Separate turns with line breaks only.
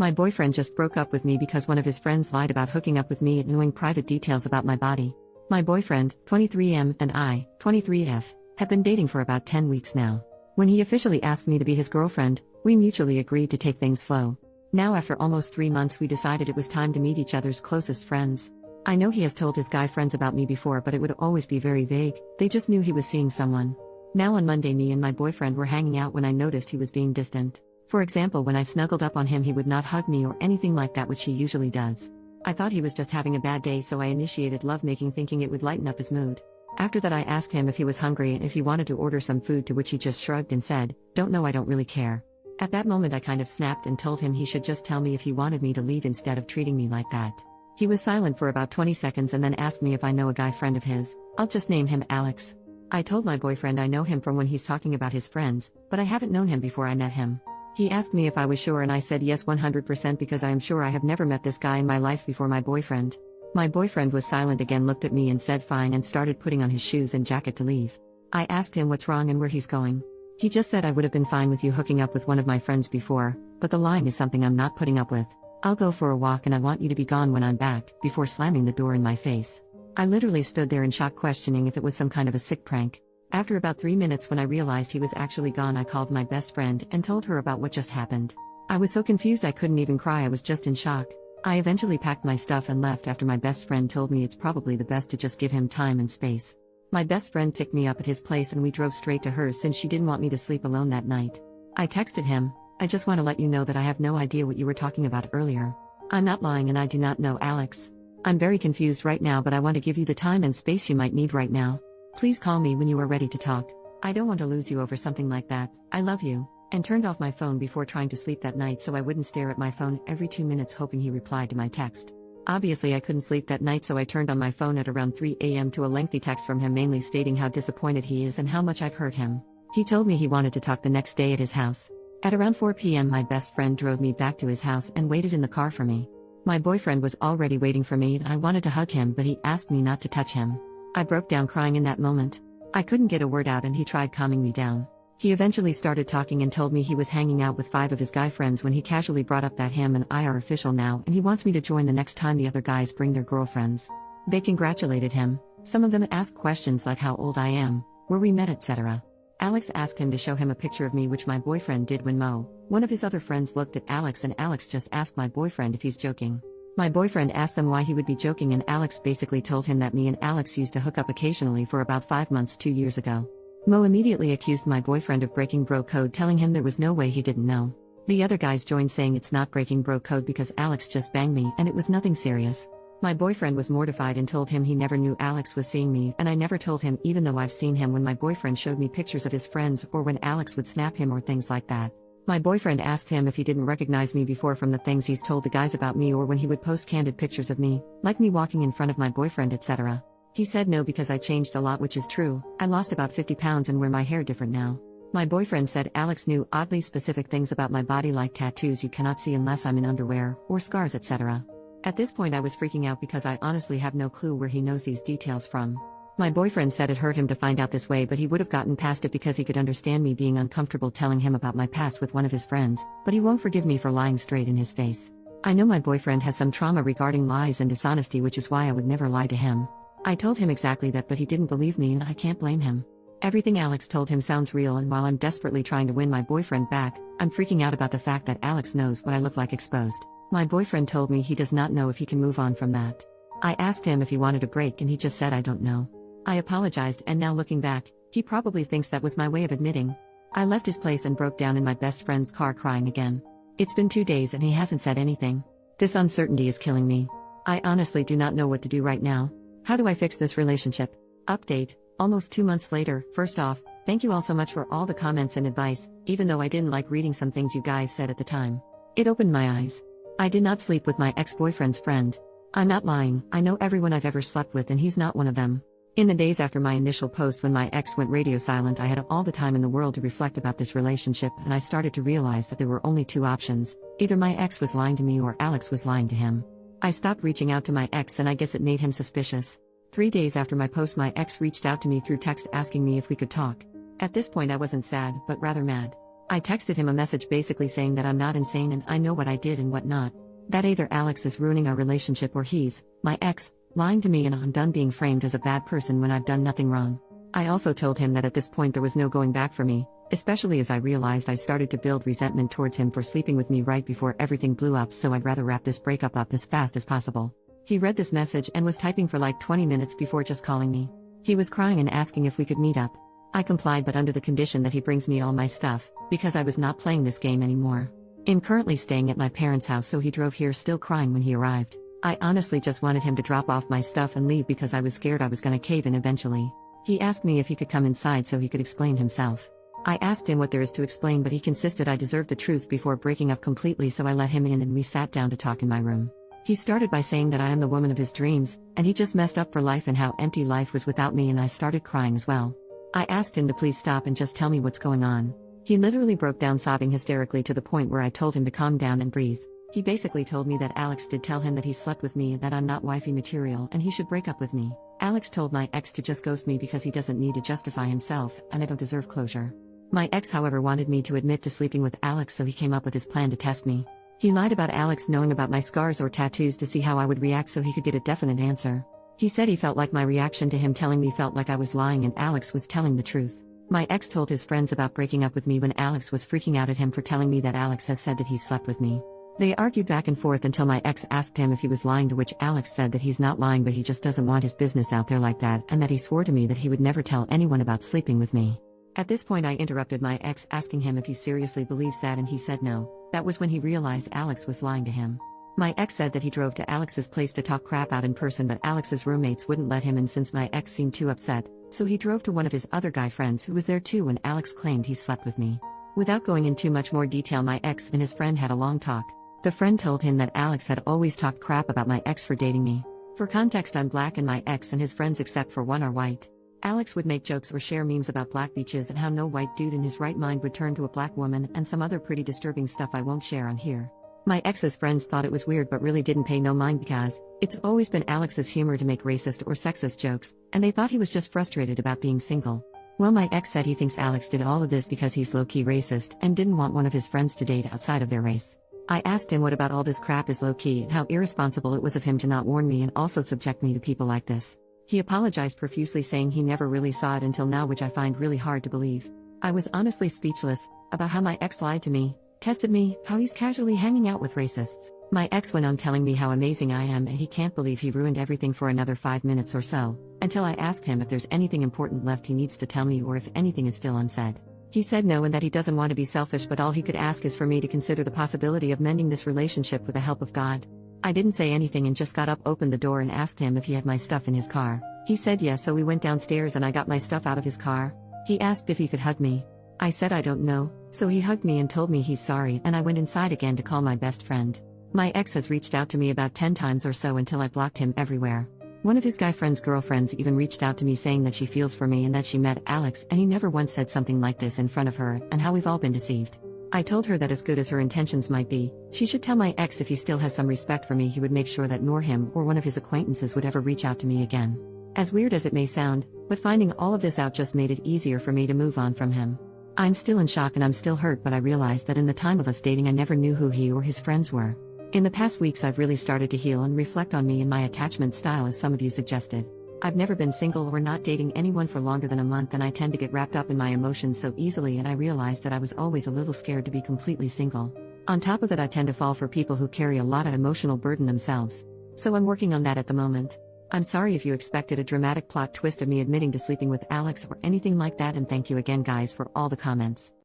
My boyfriend just broke up with me because one of his friends lied about hooking up with me and knowing private details about my body. My boyfriend, 23M, and I, 23F, have been dating for about 10 weeks now. When he officially asked me to be his girlfriend, we mutually agreed to take things slow. Now after almost 3 months we decided it was time to meet each other's closest friends. I know he has told his guy friends about me before, but it would always be very vague. They just knew he was seeing someone. Now on Monday me and my boyfriend were hanging out when I noticed he was being distant. For example, when I snuggled up on him he would not hug me or anything like that, which he usually does. I thought he was just having a bad day, so I initiated lovemaking thinking it would lighten up his mood. After that I asked him if he was hungry and if he wanted to order some food, to which he just shrugged and said, "Don't know, I don't really care." At that moment I kind of snapped and told him he should just tell me if he wanted me to leave instead of treating me like that. He was silent for about 20 seconds and then asked me if I know a guy friend of his. I'll just name him Alex. I told my boyfriend I know him from when he's talking about his friends, but I haven't known him before I met him. He asked me if I was sure and I said yes 100% because I am sure I have never met this guy in my life before my boyfriend. My boyfriend was silent again, looked at me and said fine, and started putting on his shoes and jacket to leave. I asked him what's wrong and where he's going. He just said, "I would have been fine with you hooking up with one of my friends before, but the lying is something I'm not putting up with. I'll go for a walk and I want you to be gone when I'm back," before slamming the door in my face. I literally stood there in shock, questioning if it was some kind of a sick prank. After about 3 minutes, when I realized he was actually gone, I called my best friend and told her about what just happened. I was so confused I couldn't even cry, I was just in shock. I eventually packed my stuff and left after my best friend told me it's probably the best to just give him time and space. My best friend picked me up at his place and we drove straight to hers since she didn't want me to sleep alone that night. I texted him, "I just want to let you know that I have no idea what you were talking about earlier. I'm not lying and I do not know Alex. I'm very confused right now, but I want to give you the time and space you might need right now. Please call me when you are ready to talk. I don't want to lose you over something like that. I love you," and turned off my phone before trying to sleep that night so I wouldn't stare at my phone every 2 minutes hoping he replied to my text. Obviously I couldn't sleep that night, so I turned on my phone at around 3 a.m. to a lengthy text from him mainly stating how disappointed he is and how much I've hurt him. He told me he wanted to talk the next day at his house. At around 4 p.m. my best friend drove me back to his house and waited in the car for me. My boyfriend was already waiting for me and I wanted to hug him, but he asked me not to touch him. I broke down crying in that moment. I couldn't get a word out and he tried calming me down. He eventually started talking and told me he was hanging out with 5 of his guy friends when he casually brought up that him and I are official now and he wants me to join the next time the other guys bring their girlfriends. They congratulated him. Some of them asked questions like how old I am, where we met, etc. Alex asked him to show him a picture of me, which my boyfriend did when Mo, one of his other friends, looked at Alex and Alex just asked my boyfriend if he's joking. My boyfriend asked them why he would be joking and Alex basically told him that me and Alex used to hook up occasionally for about 5 months 2 years ago. Mo immediately accused my boyfriend of breaking bro code, telling him there was no way he didn't know. The other guys joined saying it's not breaking bro code because Alex just banged me and it was nothing serious. My boyfriend was mortified and told him he never knew Alex was seeing me, and I never told him, even though I've seen him when my boyfriend showed me pictures of his friends or when Alex would snap him or things like that. My boyfriend asked him if he didn't recognize me before from the things he's told the guys about me or when he would post candid pictures of me, like me walking in front of my boyfriend, etc. He said no because I changed a lot, which is true. I lost about 50 pounds and wear my hair different now. My boyfriend said Alex knew oddly specific things about my body, like tattoos you cannot see unless I'm in underwear, or scars, etc. At this point I was freaking out because I honestly have no clue where he knows these details from. My boyfriend said it hurt him to find out this way, but he would have gotten past it because he could understand me being uncomfortable telling him about my past with one of his friends, but he won't forgive me for lying straight in his face. I know my boyfriend has some trauma regarding lies and dishonesty, which is why I would never lie to him. I told him exactly that, but he didn't believe me and I can't blame him. Everything Alex told him sounds real, and while I'm desperately trying to win my boyfriend back, I'm freaking out about the fact that Alex knows what I look like exposed. My boyfriend told me he does not know if he can move on from that. I asked him if he wanted a break and he just said I don't know. I apologized, and now looking back, he probably thinks that was my way of admitting. I left his place and broke down in my best friend's car crying again. It's been 2 days and he hasn't said anything. This uncertainty is killing me. I honestly do not know what to do right now. How do I fix this relationship? Update, almost 2 months later. First off, thank you all so much for all the comments and advice, even though I didn't like reading some things you guys said at the time. It opened my eyes. I did not sleep with my ex-boyfriend's friend. I'm not lying, I know everyone I've ever slept with and he's not one of them. In the days after my initial post when my ex went radio silent, I had all the time in the world to reflect about this relationship, and I started to realize that there were only 2 options. Either my ex was lying to me or Alex was lying to him. I stopped reaching out to my ex and I guess it made him suspicious. 3 days after my post, my ex reached out to me through text asking me if we could talk. At this point I wasn't sad, but rather mad. I texted him a message basically saying that I'm not insane and I know what I did and what not. That either Alex is ruining our relationship or he's, my ex, lying to me and I'm done being framed as a bad person when I've done nothing wrong. I also told him that at this point there was no going back for me, especially as I realized I started to build resentment towards him for sleeping with me right before everything blew up, so I'd rather wrap this breakup up as fast as possible. He read this message and was typing for like 20 minutes before just calling me. He was crying and asking if we could meet up. I complied, but under the condition that he brings me all my stuff, because I was not playing this game anymore. I'm currently staying at my parents' house, so he drove here still crying when he arrived. I honestly just wanted him to drop off my stuff and leave because I was scared I was gonna cave in eventually. He asked me if he could come inside so he could explain himself. I asked him what there is to explain, but he insisted I deserved the truth before breaking up completely, so I let him in and we sat down to talk in my room. He started by saying that I am the woman of his dreams, and he just messed up for life and how empty life was without me, and I started crying as well. I asked him to please stop and just tell me what's going on. He literally broke down sobbing hysterically to the point where I told him to calm down and breathe. He basically told me that Alex did tell him that he slept with me and that I'm not wifey material and he should break up with me. Alex told my ex to just ghost me because he doesn't need to justify himself and I don't deserve closure. My ex, however, wanted me to admit to sleeping with Alex, so he came up with his plan to test me. He lied about Alex knowing about my scars or tattoos to see how I would react so he could get a definite answer. He said he felt like my reaction to him telling me felt like I was lying and Alex was telling the truth. My ex told his friends about breaking up with me when Alex was freaking out at him for telling me that Alex has said that he slept with me. They argued back and forth until my ex asked him if he was lying, to which Alex said that he's not lying, but he just doesn't want his business out there like that, and that he swore to me that he would never tell anyone about sleeping with me. At this point I interrupted my ex, asking him if he seriously believes that, and he said no. That was when he realized Alex was lying to him. My ex said that he drove to Alex's place to talk crap out in person, but Alex's roommates wouldn't let him in since my ex seemed too upset, so he drove to one of his other guy friends who was there too when Alex claimed he slept with me. Without going into much more detail, my ex and his friend had a long talk. The friend told him that Alex had always talked crap about my ex for dating me. For context, I'm black and my ex and his friends except for one are white. Alex would make jokes or share memes about black beaches and how no white dude in his right mind would turn to a black woman, and some other pretty disturbing stuff I won't share on here. My ex's friends thought it was weird but really didn't pay no mind because it's always been Alex's humor to make racist or sexist jokes, and they thought he was just frustrated about being single. Well, my ex said he thinks Alex did all of this because he's low-key racist and didn't want one of his friends to date outside of their race. I asked him what about all this crap is low-key and how irresponsible it was of him to not warn me and also subject me to people like this. He apologized profusely, saying he never really saw it until now, which I find really hard to believe. I was honestly speechless about how my ex lied to me, tested me, how he's casually hanging out with racists. My ex went on telling me how amazing I am and he can't believe he ruined everything for another 5 minutes or so, until I asked him if there's anything important left he needs to tell me or if anything is still unsaid. He said no and that he doesn't want to be selfish, but all he could ask is for me to consider the possibility of mending this relationship with the help of God. I didn't say anything and just got up, opened the door and asked him if he had my stuff in his car. He said yes, so we went downstairs and I got my stuff out of his car. He asked if he could hug me. I said I don't know, so he hugged me and told me he's sorry, and I went inside again to call my best friend. My ex has reached out to me about 10 times or so until I blocked him everywhere. One of his guy friend's girlfriends even reached out to me saying that she feels for me and that she met Alex and he never once said something like this in front of her, and how we've all been deceived. I told her that as good as her intentions might be, she should tell my ex if he still has some respect for me, he would make sure that nor him or one of his acquaintances would ever reach out to me again. As weird as it may sound, but finding all of this out just made it easier for me to move on from him. I'm still in shock and I'm still hurt, but I realized that in the time of us dating I never knew who he or his friends were. In the past weeks I've really started to heal and reflect on me and my attachment style, as some of you suggested. I've never been single or not dating anyone for longer than a month, and I tend to get wrapped up in my emotions so easily, and I realized that I was always a little scared to be completely single. On top of it, I tend to fall for people who carry a lot of emotional burden themselves. So I'm working on that at the moment. I'm sorry if you expected a dramatic plot twist of me admitting to sleeping with Alex or anything like that, and thank you again guys for all the comments.